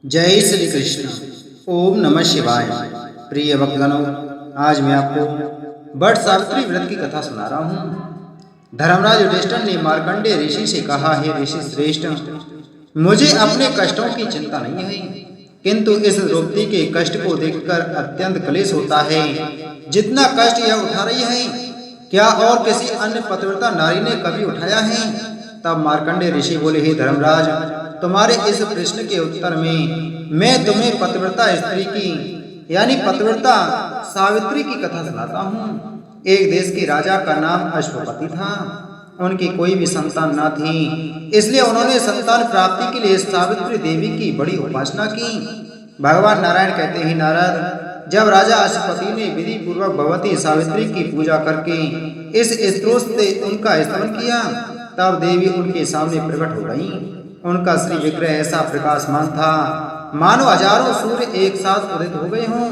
जय श्री कृष्ण। ओम नमः शिवाय। प्रिय भक्तगणों, आज मैं आपको वट सावित्री व्रत की कथा सुना रहा हूँ। धर्मराज युधिष्ठिर ने मार्कंडेय ऋषि से कहा, हे ऋषि श्रेष्ठ, मुझे अपने कष्टों की चिंता नहीं है, किंतु इस द्रौपदी के कष्ट को देखकर अत्यंत क्लेश होता है। जितना कष्ट यह उठा रही है, क्या और किसी अन्य पतिव्रता नारी ने कभी उठाया है? तब मार्कंडेय ऋषि बोले, हे धर्मराज, तुम्हारे इस प्रश्न के उत्तर में मैं तुम्हें पतिव्रता स्त्री की यानी पतिव्रता सावित्री की कथा सुनाता हूँ। एक देश के राजा का नाम अश्वपति था। उनकी कोई भी संतान न थी, इसलिए उन्होंने संतान प्राप्ति के लिए सावित्री देवी की बड़ी उपासना की। भगवान नारायण कहते हैं, नारद, जब राजा अश्वपति ने विधि पूर्वक भगवती सावित्री की पूजा करके इस स्त्रोत से उनका स्तवन किया, तब देवी उनके सामने प्रकट हो गई। उनका श्री विग्रह ऐसा प्रकाशमान था मानो हजारों सूर्य एक साथ उदित हो गए हों।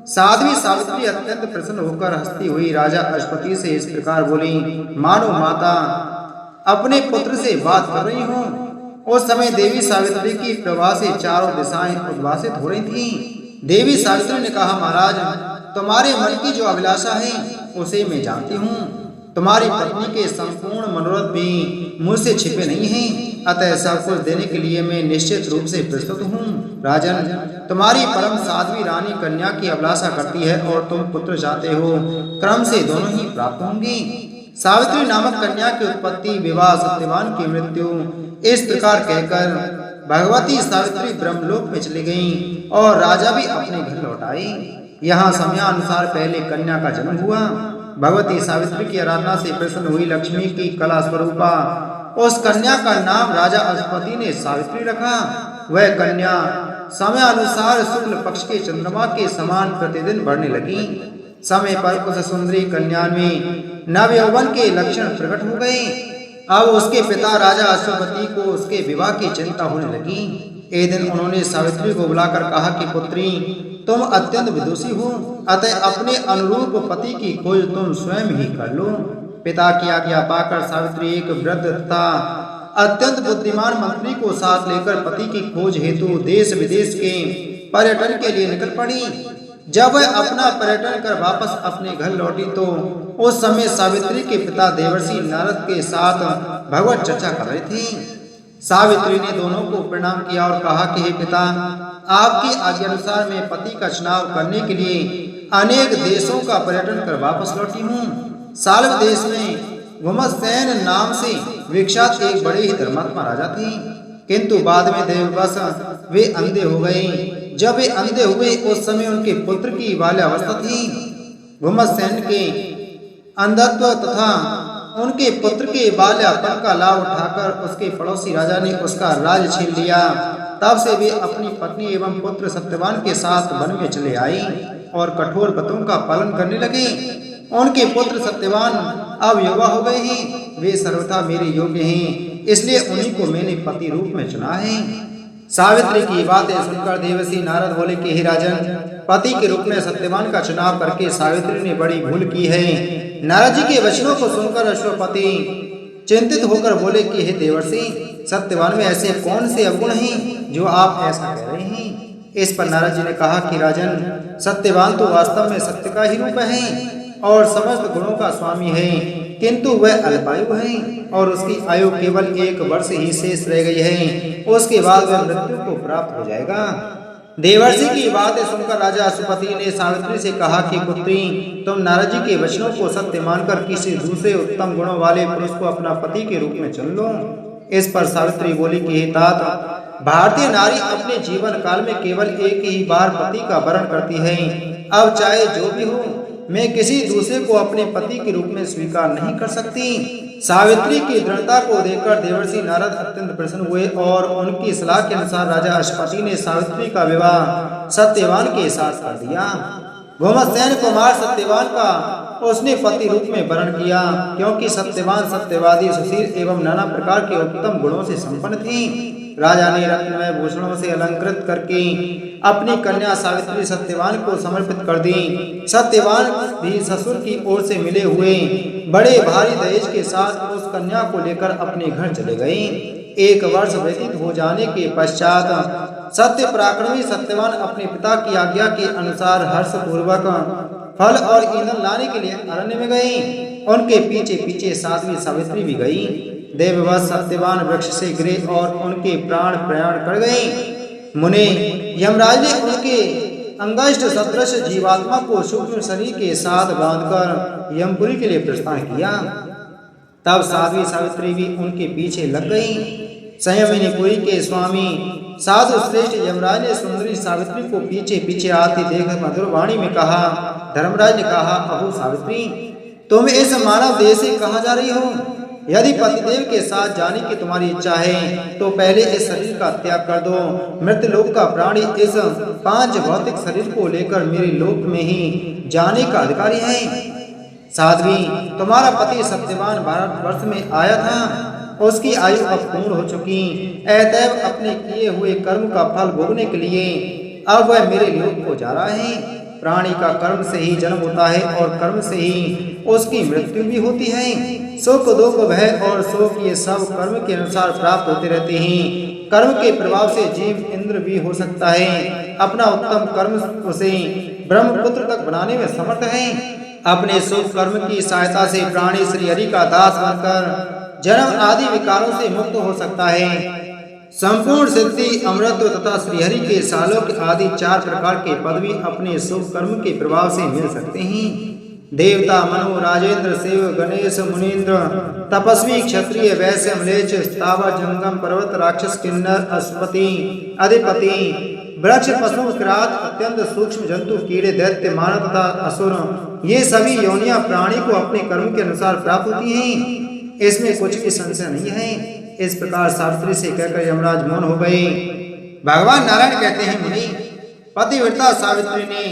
साध्वी सावित्री अत्यंत प्रसन्न होकर हंसती हुई राजा अश्वपति से इस प्रकार बोली, मानो माता अपने पुत्र से बात कर रही हो। उस समय देवी सावित्री की प्रभा से चारों दिशाएं उद्भासित हो रही थीं। देवी सावित्री ने कहा, महाराज, तुम्हारे मन की जो अभिलाषा है उसे मैं जानती हूँ। तुम्हारी पत्नी के संपूर्ण मनोरथ भी मुझसे छिपे नहीं हैं, अतः सब कुछ देने के लिए मैं निश्चित रूप से प्रस्तुत हूँ। राजन, तुम्हारी परम साध्वी रानी कन्या की अभिलाषा करती है और तुम पुत्र चाहते हो, क्रम से दोनों ही प्राप्त होंगे। सावित्री नामक कन्या की उत्पत्ति, विवाह, सत्यवान की मृत्यु, इस प्रकार कहकर भगवती सावित्री ब्रह्मलोक में चली गईं और राजा भी अपने घर लौट आई। यहाँ समयानुसार पहले कन्या का जन्म हुआ। भगवती सावित्री की आराधना से प्रसन्न हुई लक्ष्मी की कला स्वरूपा उस कन्या का नाम राजा अश्वपति ने सावित्री रखा। वह कन्या समय अनुसार शुक्ल पक्ष के चंद्रमा के समान प्रतिदिन बढ़ने लगी। समय पर उस सुंदरी कन्या में नव यौवन के लक्षण प्रकट हो गए। अब उसके पिता राजा अश्वपति को उसके विवाह की चिंता होने लगी। एक दिन उन्होंने सावित्री को बुलाकर कहा कि पुत्री, तुम अत्यंत विदुषी हो, अतः अपने अनुरूप पति की खोज तुम स्वयं ही कर लो। पिता की आज्ञा पाकर सावित्री एक वृद्ध तथा अत्यंत बुद्धिमान मंत्री को साथ लेकर पति की खोज हेतु देश विदेश के पर्यटन के लिए निकल पड़ी। जब वह अपना पर्यटन कर वापस अपने घर लौटी तो उस समय सावित्री के पिता देवर्षि नारद के साथ भगवत चर्चा कर रहे थे। सावित्री ने दोनों को प्रणाम किया और कहा कि हे पिता, आपकी आज्ञानुसार मैं पति का चुनाव करने के लिए अनेक देशों का पर्यटन कर वापस लौटी हूँ। साल्व देश में भूमसेन नाम से विख्यात एक बड़े ही धर्मात्मा राजा थे, किंतु बाद में देववश वे अंधे हो गए। जब वे अंधे हुए उस समय उनके पुत्र की बाल्यावस्था थी। भूमसेन के अंधत्व तथा उनके पुत्र के बाल्यापन का लाभ उठाकर उसके पड़ोसी राजा ने उसका राज छीन लिया। तब से वे अपनी पत्नी एवं पुत्र सत्यवान के साथ वन में चले आए और कठोर व्रतों का पालन करने लगे। उनके पुत्र सत्यवान अब युवा हो गए हैं। वे सर्वथा मेरे योग्य हैं, इसलिए उन्हीं को मैंने पति रूप में चुना है। सावित्री की बातें सुनकर देवर्षि नारद बोले कि हे राजन, पति के रूप में सत्यवान का चुनाव करके सावित्री ने बड़ी भूल की है। नारद जी के वचनों को सुनकर अश्वपति चिंतित होकर बोले कि हे देवर्षि, सत्यवान में ऐसे कौन से अवगुण हैं जो आप ऐसा कह रहे हैं? इस पर नारद जी ने कहा कि राजन, सत्यवान तो वास्तव में सत्य का ही रूप है और समस्त गुणों का स्वामी है, किंतु वह अल्पायु है और उसकी आयु केवल 1 वर्ष ही शेष रह गई है। उसके बाद वह मृत्यु को प्राप्त हो जाएगा। देवर्षि की बातें सुनकर राजा अश्वपति ने सावित्री से कहा कि पुत्री, तुम नारद जी के वचनों को सत्य मानकर किसी दूसरे उत्तम गुणों वाले पुरुष को अपना पति के रूप में चुन लो। इस पर सावित्री बोली कि हे तात, भारतीय नारी अपने जीवन काल में केवल एक ही बार पति का वरण करती है। अब चाहे जो भी हो, मैं किसी दूसरे को अपने पति के रूप में स्वीकार नहीं कर सकती। सावित्री की दृढ़ता को देखकर देवर्षि नारद अत्यंत प्रसन्न हुए और उनकी सलाह के अनुसार राजा अश्वपति ने सावित्री का विवाह सत्यवान के साथ कर दिया। भूमसेन कुमार सत्यवान का उसने पति रूप में वरण किया, क्योंकि सत्यवान सत्यवादी, सुशील एवं नाना प्रकार के उत्तम गुणों से संपन्न थी। राजा ने रत्नमय भूषणों से अलंकृत करके अपनी कन्या सावित्री सत्यवान को समर्पित कर दी। सत्यवान भी ससुर की ओर से मिले हुए बड़े भारी दहेज के साथ उस कन्या को लेकर अपने घर चले गए। 1 वर्ष व्यतीत हो जाने के पश्चात सत्य पराक्रमी सत्यवान अपने पिता की आज्ञा के अनुसार हर्ष पूर्वक फल और ईंधन लाने के लिए अरण्य में गई। उनके पीछे पीछे साध्वी सावित्री भी गई। देववश सत्यवान वृक्ष से गिरे और उनके प्राण प्रयाण कर गए। मुने यमराज ने उनके अंगष्ट सदृश जीवात्मा को सूक्ष्म शरीर के साथ बांधकर यमपुरी के लिए प्रस्थान किया। तब साध्वी सावित्री भी उनके पीछे लग गई। संयमिनीपुरी के स्वामी साधु श्रेष्ठ यमराज ने सुंदरी सावित्री को पीछे पीछे आती देख मधुर वाणी में कहा। धर्मराज ने कहा, अहो सावित्री, तुम इस मानव देह से कहाँ जा रही हो? यदि पतिदेव के साथ जाने की तुम्हारी इच्छा है तो पहले इस शरीर का त्याग कर दो। मृत्यु लोक का प्राणी इस 5 भौतिक शरीर को लेकर मेरे लोक में ही जाने का अधिकारी है। साध्वी, तुम्हारा पति सत्यवान भारतवर्ष में आया था, उसकी आयु अब पूर्ण हो चुकी। अतएव अपने किए हुए कर्म का फल भोगने के लिए अब वह मेरे लोक को जा रहा है। प्राणी का कर्म से ही जन्म होता है और कर्म से ही उसकी मृत्यु भी होती है। सुख दुख भय और शोक ये सब कर्म के अनुसार प्राप्त होते रहते हैं। कर्म के प्रभाव से जीव इंद्र भी हो सकता है। अपना उत्तम कर्म उसे ब्रह्मपुत्र तक बनाने में समर्थ है। अपने शुभ कर्म की सहायता से प्राणी श्री हरि का दास बनकर जन्म आदि विकारों से मुक्त हो सकता है। संपूर्ण सिद्धि, अमृत तथा श्रीहरि के सालोक आदि 4 प्रकार के पद भी अपने शुभ कर्म के प्रभाव से मिल सकते हैं। देवता, मनु, राजेंद्र, शिव, गणेश, मुनीन्द्र, तपस्वी, क्षत्रिय, वैश्य, म्लेच्छ, स्थावर, जंगम, पर्वत, राक्षस, किन्नर, अश्वपति, अधिपति, वृक्ष, पशु, किरात, अत्यंत सूक्ष्म जंतु, कीड़े, दैत्य, मानव तथा असुर, ये सभी योनियां प्राणी को अपने कर्म के अनुसार प्राप्त होती हैं। इसमें कुछ भी संशय नहीं है। इस प्रकार सावित्री से कहकर यमराज मौन हो गए। भगवान नारायण कहते हैं, मुनि, पतिव्रता सावित्री ने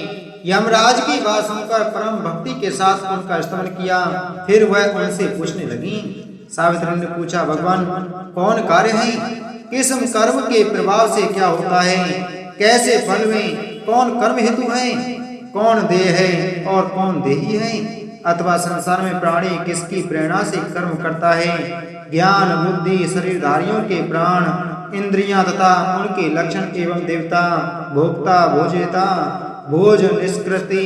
यमराज की बात सुनकर परम भक्ति के साथ उनका स्तमन किया। फिर वह उनसे पूछने लगी। सावित्री ने पूछा, भगवान, कौन कार्य है? किस कर्म के प्रभाव से क्या होता है? कैसे फल में कौन कर्म हेतु है? कौन देह है और कौन देही है? अथवा संसार में प्राणी किसकी प्रेरणा से कर्म करता है? ज्ञान, बुद्धि, शरीरधारियों के प्राण, इंद्रियां तथा उनके लक्षण एवं देवता, भोक्ता, भोजेता, भोज, निष्कृति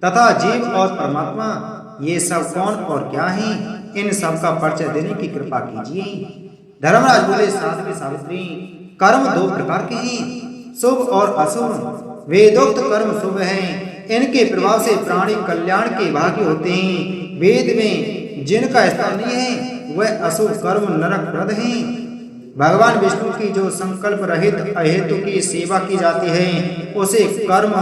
तथा जीव और परमात्मा, ये सब कौन और क्या है? इन सब का परिचय देने की कृपा कीजिए। धर्मराज बोले, साध्वी सावित्री, कर्म 2 प्रकार के हैं, शुभ और अशुभ। वेदोक्त कर्म शुभ हैं, इनके प्रभाव से प्राणी कल्याण के भागी होते हैं। वेद में जिनका स्थान नहीं है वह अशुभ कर्म नरकप्रद हैं। भगवान विष्णु की जो संकल्प रहित अहेतु की सेवा की जाती है उसे कर्म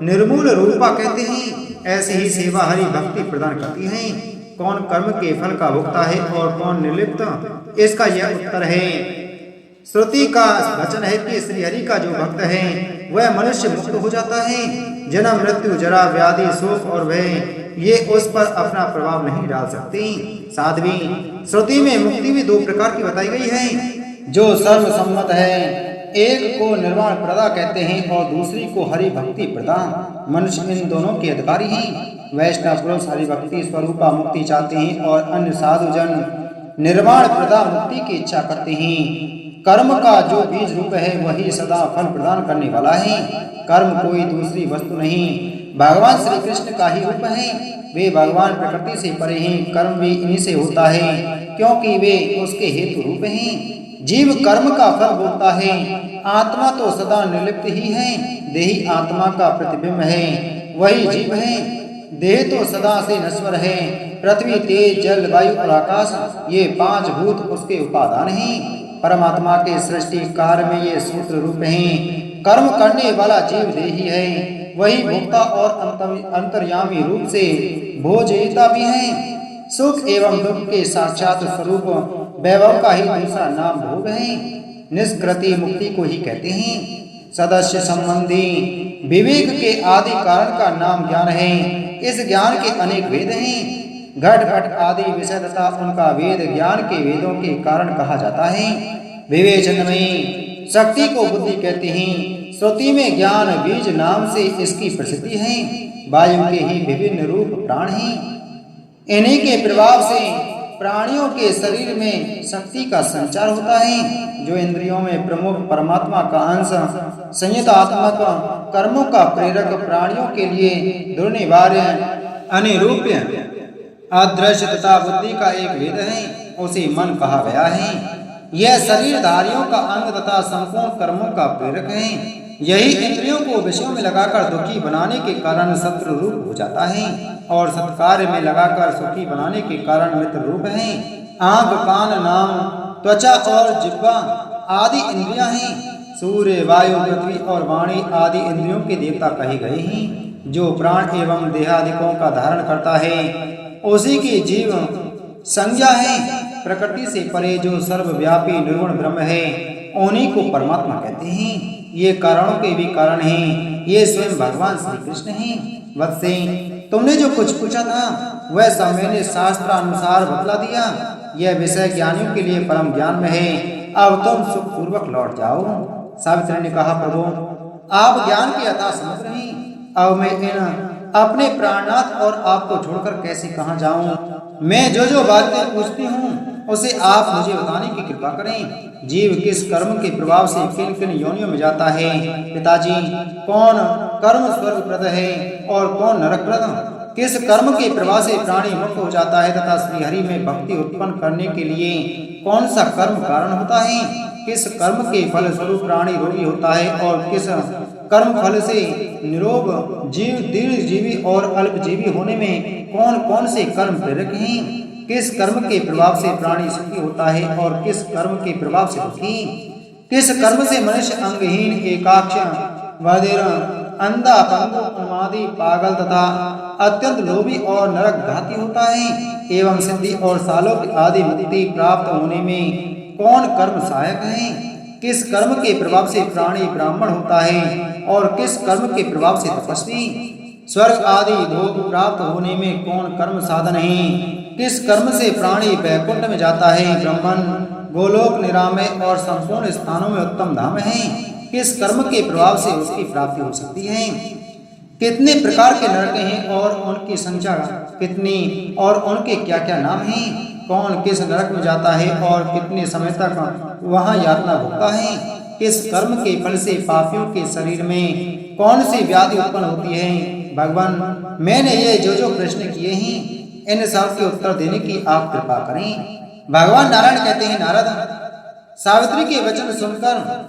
निर्मूल रूपा कहते हैं। ऐसी ही सेवा हरि भक्ति प्रदान करती है। कौन कर्म के फल का भोक्ता है और कौन निर्लिप्त, इसका यह उत्तर है। श्रुति का वचन है कि श्री हरि का जो भक्त है वह मनुष्य मुक्त हो जाता है। जन्म, मृत्यु, जरा, व्याधि, शोक और भय ये उस पर अपना प्रभाव नहीं डाल सकती। साध्वी, श्रुति में मुक्ति भी 2 प्रकार की बताई गई है जो सर्वसम्मत है। एक को निर्वाण प्रदा कहते हैं और दूसरी को हरि भक्ति प्रदा। मनुष्य इन दोनों के अधिकारी हैं। वैष्णव पुरुष हरि भक्ति स्वरूपा मुक्ति चाहते हैं और अन्य साधु जन निर्वाण प्रदा मुक्ति की इच्छा करते हैं। कर्म का जो बीज रूप है वही सदा फल प्रदान करने वाला है। कर्म कोई दूसरी वस्तु नहीं, भगवान श्री कृष्ण का ही रूप है। वे भगवान प्रकृति से परे हैं। कर्म भी इन्हीं से होता है क्योंकि वे उसके हेतु रूप हैं। जीव कर्म का फल भोगता है। आत्मा तो सदा निर्लिप्त ही है। देही आत्मा का प्रतिबिंब है, वही जीव है। देह तो सदा से नश्वर है। पृथ्वी, तेज, जल, वायु और आकाश ये 5 भूत उसके उपादान हैं। परमात्मा के सृष्टि कार्य में ये सूत्र रूप हैं। कर्म करने वाला जीव देही है, वही भोक्ता और अंतर्यामी रूप से भोजयिता भी है। सुख एवं दुख के साक्षात स्वरूप वैभव का ही दूसरा नाम भोग है। निष्कृति मुक्ति को ही कहते हैं। सदस्य संबंधी विवेक के आदि कारण का नाम ज्ञान है। इस ज्ञान के अनेक वेद हैं। घट घट आदि विषय तथा उनका वेद ज्ञान के वेदों के कारण कहा जाता है। विवेचन में शक्ति को बुद्धि कहते हैं। श्रुति में ज्ञान बीज नाम से इसकी प्रसिद्धि है। वायु के ही विभिन्न रूप प्राण हैं। इन्हीं के प्रभाव से प्राणियों के शरीर में शक्ति का संचार होता है, जो इंद्रियों में प्रमुख परमात्मा का अंश संयतात्मक कर्मों का प्रेरक प्राणियों के लिए दुर्निवार्य अनिरूप्य अदृश्य तथा बुद्धि का एक भेद है, उसे मन कहा गया है। यह शरीरधारियों का अंग तथा संपूर्ण कर्मों का प्रेरक है। यही इंद्रियों को विषयों में लगाकर दुखी बनाने के कारण शत्रु रूप हो जाता है और सत्कार्य में लगाकर सुखी बनाने के कारण मित्र रूप है। आंख, कान, नाम, त्वचा और जिह्वा आदि इंद्रियां हैं। सूर्य, वायु, पृथ्वी और वाणी आदि इंद्रियों के देवता कहे गए हैं। जो प्राण एवं देहादिकों का धारण करता है उसी की जीव संज्ञा है। प्रकृति से परे जो सर्वव्यापी निर्गुण ब्रह्म है उन्हीं को परमात्मा कहते हैं। ये कारणों के भी कारण हैं। ये स्वयं भगवान श्री कृष्ण हैं। वत्से, तुमने जो कुछ पूछा था वह सब मैंने शास्त्रानुसार बतला दिया। यह विषय ज्ञानियों के लिए परम ज्ञान में है। अब तुम सुखपूर्वक लौट जाओ। सावित्री ने कहा, प्रभु आप ज्ञान के अथाह समुद्र हैं। अब मैं इन अपने प्राणनाथ और आपको छोड़कर कैसे कहाँ जाऊं? मैं जो बातें पूछती हूँ उसे आप मुझे बताने की कृपा करें। जीव किस कर्म के प्रभाव से किन किन योनियों में जाता है? पिताजी, कौन कर्म स्वर्गप्रद है और कौन नरकप्रद? किस कर्म के प्रभाव से प्राणी मुक्त हो जाता है तथा श्रीहरि में भक्ति उत्पन्न करने के लिए कौन सा कर्म कारण होता है? किस कर्म के फल स्वरूप प्राणी रोगी होता है और किस कर्म फल से निरोग जीव दीर्घजीवी और अल्पजीवी होने में कौन कौन से कर्म प्रेरक हैं? किस कर्म के प्रभाव से प्राणी सुखी होता है और किस कर्म के प्रभाव से दुखी? किस कर्म से मनुष्य अंगहीन, एकाक्ष, बधिर, अंधा, पंगु, उन्मादी, पागल तथा अत्यंत लोभी और नरक घाती होता है? एवं सिद्धि और सालोक आदि मुक्ति प्राप्त होने में कौन कर्म सहायक है? किस कर्म के प्रभाव से प्राणी ब्राह्मण होता है और किस कर्म के प्रभाव से तपस्वी? स्वर्ग आदि भोग प्राप्त होने में कौन कर्म साधन है? किस कर्म से प्राणी वैकुंठ में जाता है? ब्रह्मन, गोलोक, निरामय और संपूर्ण स्थानों में उत्तम धाम है। किस कर्म के प्रभाव से उसकी प्राप्ति हो सकती है? कितने प्रकार के नरक हैं और उनकी संख्या कितनी और उनके क्या क्या नाम हैं? कौन किस नरक में जाता है और कितने समय तक वहाँ यातना भोगता है? किस कर्म के फल से पापियों के शरीर में कौन सी व्याधि उत्पन्न होती है? भगवान, मैंने ये जो प्रश्न किए हैं इन सब के उत्तर देने की आप कृपा करें। भगवान नारायण कहते हैं, नारद, सावित्री के वचन सुनकर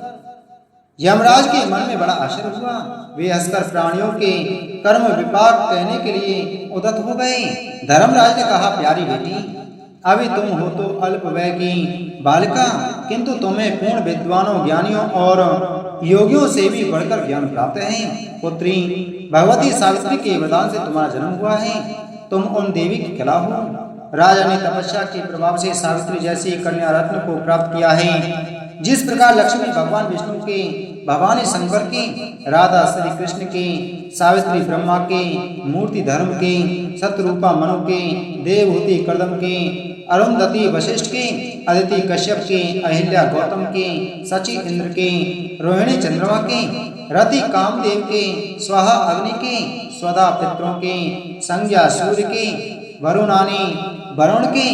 यमराज के मन में बड़ा आश्चर्य हुआ। वे हंसकर प्राणियों के कर्म विपाक कहने के लिए उद्यत हो गए। धर्मराज ने कहा, प्यारी बेटी, अभी तुम हो तो अल्प वय की बालिका, किंतु तुम्हें पूर्ण विद्वानों, ज्ञानियों और योगियों से भी बढ़कर ज्ञान प्राप्त है। पुत्री, भगवती सावित्री के वरदान से तुम्हारा जन्म हुआ है। तुम उन देवी की कला हो। राजा ने तपस्या के प्रभाव से सावित्री जैसी कन्या रत्न को प्राप्त किया है। जिस प्रकार लक्ष्मी भगवान विष्णु के, भवानी शंकर के, राधा श्री कृष्ण के, सावित्री ब्रह्मा के, मूर्ति धर्म के, सतरूपा मनु के, देवहूति कर्दम के, अरुंधति वशिष्ठ के, अदिति कश्यप के, अहिल्या गौतम के, शची इंद्र के, रोहिणी चंद्रमा के, रति कामदेव के, स्वाहा अग्नि के, स्वदा पितरों के, संज्ञा सूर्य के, वरुणानी वरुण के,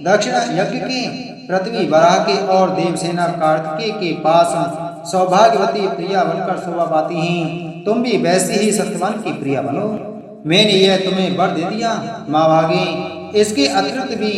दक्षिण यज्ञ के, पृथ्वी वराह के और देवसेना कार्तिकेय के पास सौभाग्यवती प्रिया बनकर शोभा पाती हैं। तुम भी वैसे ही सत्यवान की प्रिया बनो। मैंने यह तुम्हें वर दे दिया। माँ भागे, इसके अतिरिक्त भी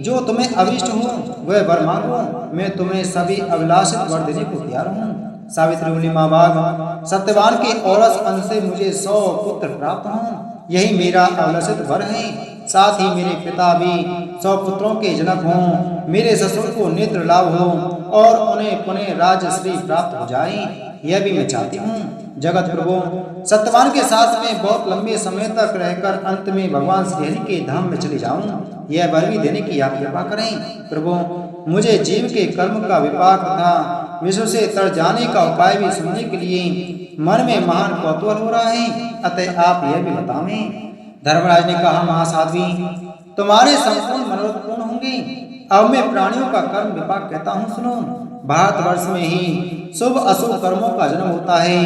जो तुम्हें अभिष्ट हो वह वर मांगो। मैं तुम्हें सभी अभिलाषित वर देने को तैयार हूँ। सावित्री बोली, माँ भाग, सत्यवान के औरस अंश से मुझे 100 पुत्र प्राप्त हों, यही मेरा अभिलाषित वर है। साथ ही मेरे पिता भी 100 पुत्रों के जनक हों, मेरे ससुर को नेत्र लाभ हो और उन्हें पुनः राजश्री प्राप्त हो जाए, यह भी मैं चाहती हूँ। जगत प्रभु, सत्यवान के साथ में बहुत लंबे समय तक रहकर अंत में भगवान श्रीहरि के धाम में चले जाऊं, यह वर भी देने की आप कृपा करें। प्रभु, मुझे जीव के कर्म का विपाक तथा विश्व से तर जाने का उपाय भी सुनने के लिए मन में महान कौतूहल हो रहा है, अतः आप यह भी बतावें। धर्मराज ने कहा, महासाध्वी, तुम्हारे संपूर्ण मनोरथ पूर्ण होंगे। अब मैं प्राणियों का कर्म विपाक कहता हूँ, सुनो। भारतवर्ष में ही शुभ अशुभ कर्मों का जन्म होता है।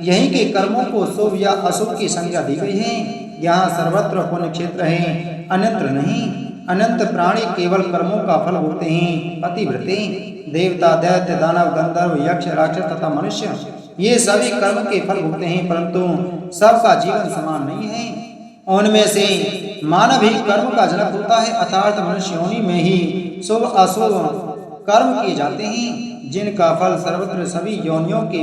यहीं के कर्मों को शुभ या अशुभ की संज्ञा दी गई है। यहाँ सर्वत्र पुण्य क्षेत्र है, अन्यत्र नहीं। अनंत प्राणी केवल कर्मों का फल भोगते हैं। पतिव्रते देवता, दैत्य, दानव, गंधर्व, यक्ष, राक्षस तथा मनुष्य ये सभी कर्म के फल भोगते हैं, परंतु सबका जीवन समान नहीं है। उनमें से मानव ही कर्म का जनक होता है, अर्थात मनुष्य योनि में ही शुभ अशुभ कर्म किए जाते हैं, जिनका फल सर्वत्र सभी योनियों के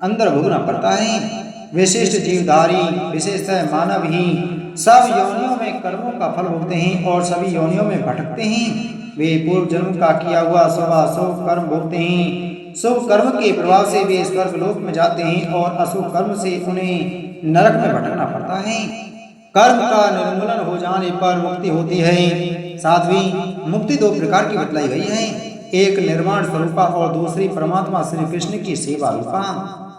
अंदर भोगना पड़ता है। विशिष्ट जीवधारी विशेषतः मानव ही सब योनियों में कर्मों का फल भोगते हैं और सभी योनियों में भटकते हैं। वे पूर्व जन्म का किया हुआ शुभ अशुभ कर्म भोगते हैं। शुभ कर्म के प्रभाव से वे स्वर्ग लोक में जाते हैं और अशुभ कर्म से उन्हें नरक में भटकना पड़ता है। कर्म का निर्मूलन हो जाने पर मुक्ति होती है। सातवीं मुक्ति दो प्रकार की बतलाई गई है, एक निर्वाण स्वरूपा और दूसरी परमात्मा श्री कृष्ण की सेवा रूपा।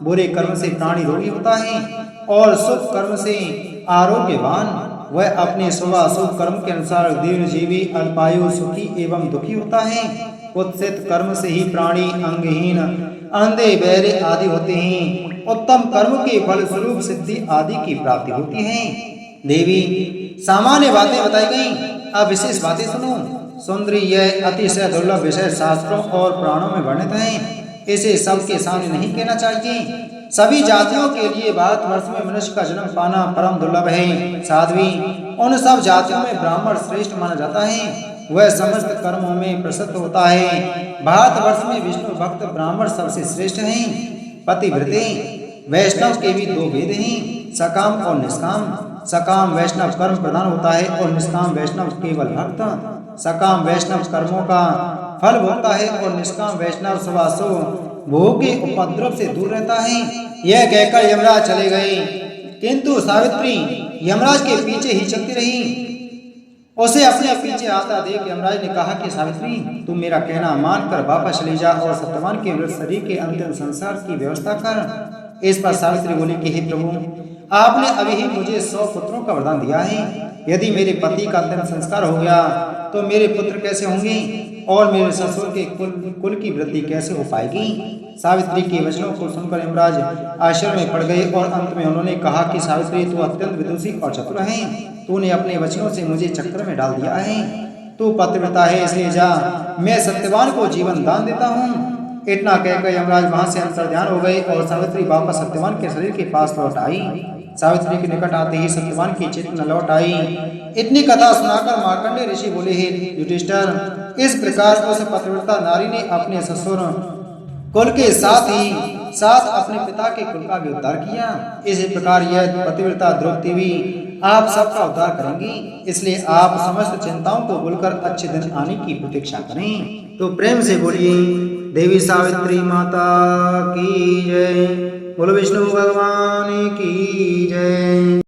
बुरे कर्म से प्राणी रोगी होता है और शुभ कर्म से आरोग्यवान। वह अपने शुभ अशुभ कर्म के अनुसार दीर्घजीवी, अल्पायु, सुखी एवं दुखी होता है। कुत्सित कर्म से ही प्राणी अंगहीन, अंधे, बहरे आदि होते हैं। उत्तम कर्म के फल स्वरूप सिद्धि आदि की प्राप्ति होती है। देवी सामान्य बातें बताई गई, अब विशेष बातें सुनो। सुंदरी यह अतिशय दुर्लभ विषय शास्त्रों और पुराणों में वर्णित है, इसे सबके सामने नहीं कहना चाहिए। सभी जातियों के लिए भारतवर्ष में मनुष्य का जन्म पाना परम दुर्लभ है। साध्वी उन सब जातियों में ब्राह्मण श्रेष्ठ माना जाता है, वह समस्त कर्मों में प्रसिद्ध होता है। भारतवर्ष में विष्णु भक्त ब्राह्मण सबसे श्रेष्ठ हैं। पतिव्रते वैष्णव के भी दो भेद हैं, सकाम और निष्काम। सकाम वैष्णव कर्म प्रदान होता है और निष्काम वैष्णव केवल भक्त। सकाम वैष्णव कर्मों का फल भोगता है और निष्काम वैष्णव शुभाशुभ भोग के उपद्रव से दूर रहता है। यह कहकर यमराज चले गए, किंतु सावित्री यमराज के पीछे ही चलती रही। उसे अपने पीछे आता देख यमराज ने कहा कि सावित्री, तुम मेरा कहना मानकर वापस चली जा और सत्यवान के विरुद्ध शरीर के अंतिम संस्कार की व्यवस्था कर। इस पर सावित्री बोली कि हे प्रभु, आपने अभी ही मुझे 100 पुत्रों का वरदान दिया है। यदि मेरे पति का अंतिम संस्कार हो गया तो मेरे पुत्र कैसे होंगे और मेरे ससुर के कुल की वृद्धि कैसे हो पाएगी। सावित्री के वचनों को सुनकर यमराज आश्चर्य में पड़ गए और अंत में उन्होंने कहा कि सावित्री, तू अत्यंत विदुषी और चतुर है। तूने अपने वचनों से मुझे चक्कर में डाल दिया है। तू पतिव्रता है, इसलिए जा, मैं सत्यवान को जीवन दान देता हूँ। इतना कहकर यमराज वहां से अंतर्ध्यान हो गए और सावित्री वापस सत्यवान के शरीर के पास लौट आई। सावित्री के निकट आते ही सत्यवान की चित्त न लौट आई। इतनी कथा सुनाकर मार्कंडेय ऋषि बोले, हे युधिष्ठिर, इस प्रकार उस पतिव्रता नारी ने अपने ससुर कुल के साथ ही साथ अपने पिता के कुल का भी उद्धार किया। इसी प्रकार यह पतिव्रता द्रौपदी भी आप सबका उद्धार करेंगी, इसलिए आप समस्त चिंताओं को भूलकर अच्छे दिन आने की प्रतीक्षा करें। तो प्रेम से बोलिए, देवी सावित्री माता की जय, बोलो विष्णु भगवान की जय।